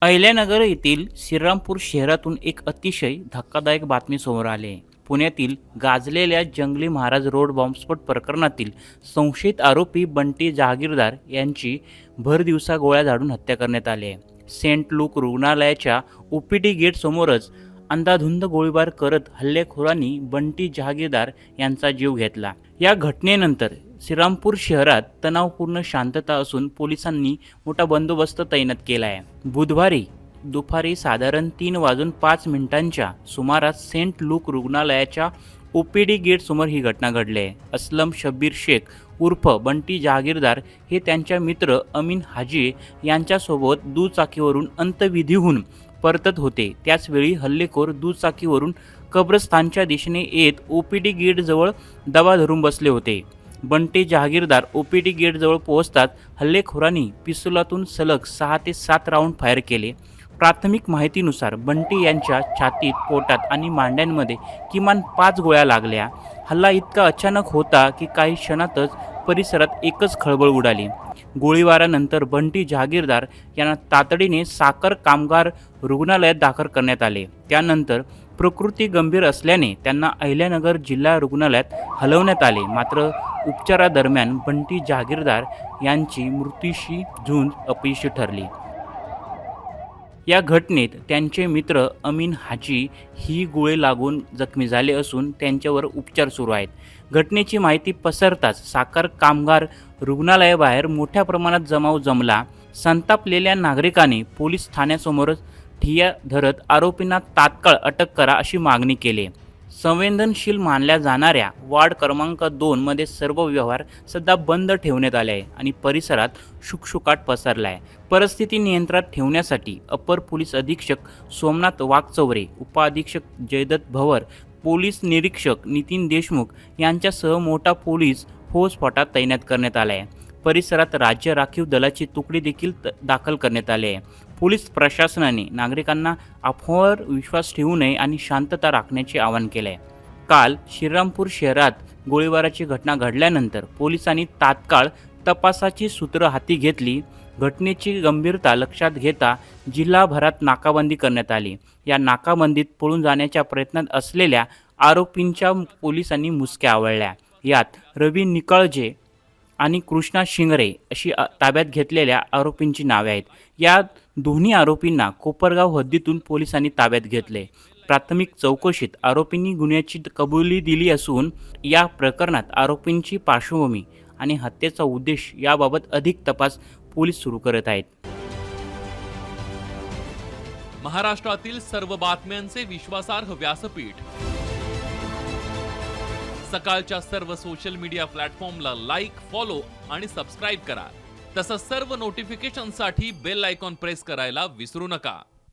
अहिल्यानगर येथील श्रीरामपूर शहरातून एक अतिशय धक्कादायक बातमी समोर आली आहे. पुण्यातील गाजलेल्या जंगली महाराज रोड बॉम्बस्फोट प्रकरणातील संशयित आरोपी बंटी जहागीरदार यांची भरदिवसा गोळ्या झाडून हत्या करण्यात आली आहे. सेंट लूक रुग्णालयाच्या ओपीडी गेट समोरच अंधाधुंद गोळीबार करत हल्लेखोरांनी बंटी जहागीरदार यांचा जीव घेतला. या घटनेनंतर श्रीरामपूर शहरात तणावपूर्ण शांतता असून पोलिसांनी मोठा बंदोबस्त तैनात केला आहे. बुधवारी दुपारी साधारण 3:05 सुमारास सेंट लूक रुग्णालयाच्या ओपीडी गेट समोर ही घटना घडली आहे. असलम शब्बीर शेख उर्फ बंटी जहागीरदार हे त्यांच्या मित्र अमीन हाजी यांच्यासोबत दुचाकीवरून अंत्यविधीहून परतत होते. त्याचवेळी हल्लेखोर दुचाकीवरून कब्रस्तानच्या दिशेने येत ओपीडी गेटजवळ दबा धरून बसले होते. बंटी जहागीरदार ओपीडी गेटजवळ पोहोचताच हल्लेखोरांनी पिस्तुलातून सलग 6 ते 7 राऊंड फायर केले. प्राथमिक माहितीनुसार बंटी यांच्या छातीत, पोटात आणि मांड्यांमध्ये किमान 5 गोळ्या लागल्या. हल्ला इतका अचानक होता की काही क्षणातच परिसरात एकच खळबळ उडाली. गोळीबारानंतर बंटी जहागीरदार यांना तातडीने साखर कामगार रुग्णालयात दाखल करण्यात आले. त्यानंतर प्रकृती गंभीर असल्याने त्यांना अहिल्यानगर जिल्हा रुग्णालयात हलवण्यात आले. मात्र उपचारादरम्यान बंटी जहागीरदार यांची मृत्यूशी झुंज अपयशी ठरली. या घटनेत त्यांचे मित्र अमीन हाजी ही गोळी लागून जखमी झाले असून त्यांच्यावर उपचार सुरू आहेत. घटनेची माहिती पसरताच साखर कामगार रुग्णालयाबाहेर मोठ्या प्रमाणात जमाव जमला. संतापलेल्या नागरिकांनी पोलीस ठाण्यासमोर ठिय्या धरत आरोपींना तात्काळ अटक करा अशी मागणी केली. संवेदनशील मानल्या जाणाऱ्या वार्ड क्रमांक 2 मध्ये सर्व व्यवहार सध्या बंद ठेवण्यात आले आहे आणि परिसरात शुकशुकाट पसरला आहे. परिस्थिती नियंत्रणात ठेवण्यासाठी अपर पोलीस अधीक्षक सोमनाथ वाघचौरे, उपअधीक्षक जयदत्त भवर, पोलीस निरीक्षक नितीन देशमुख यांच्यासह मोठा पोलीस फौजफाटा तैनात करण्यात आला आहे. परिसरात राज्य राखीव दलाची तुकडी देखील दाखल करण्यात आली आहे. पोलीस प्रशासनाने नागरिकांना अफवांवर विश्वास ठेवू नये आणि शांतता राखण्याचे आवाहन केले आहे. काल श्रीरामपूर शहरात गोळीबाराची घटना घडल्यानंतर पोलिसांनी तात्काळ तपासाची सूत्र हाती घेतली. घटनेची गंभीरता लक्षात घेता जिल्हाभरात नाकाबंदी करण्यात आली. या नाकाबंदीत पळून जाण्याच्या प्रयत्नात असलेल्या आरोपींच्या पोलिसांनी मुसक्या आवळल्या. यात रवी निकाळजे आणि कृष्णा शिंगरे अशी ताब्यात घेतलेल्या आरोपींची नावे आहेत. या दोन्ही आरोपींना कोपरगाव हद्दीतून पोलिसांनी ताब्यात घेतले. प्राथमिक चौकशीत आरोपींनी गुन्ह्याची कबुली दिली असून या प्रकरणात आरोपींची पार्श्वभूमी आणि हत्येचा उद्देश याबाबत अधिक तपास पोलीस सुरू करत आहेत. महाराष्ट्रातील सर्व बातम्यांचे विश्वासार्ह व्यासपीठ सकाळच्या सर्व सोशल मीडिया प्लॅटफॉर्मला लाईक, फॉलो आणि सबस्क्राईब करा. तसंच सर्व नोटिफिकेशनसाठी बेल आयकॉन प्रेस करायला विसरू नका.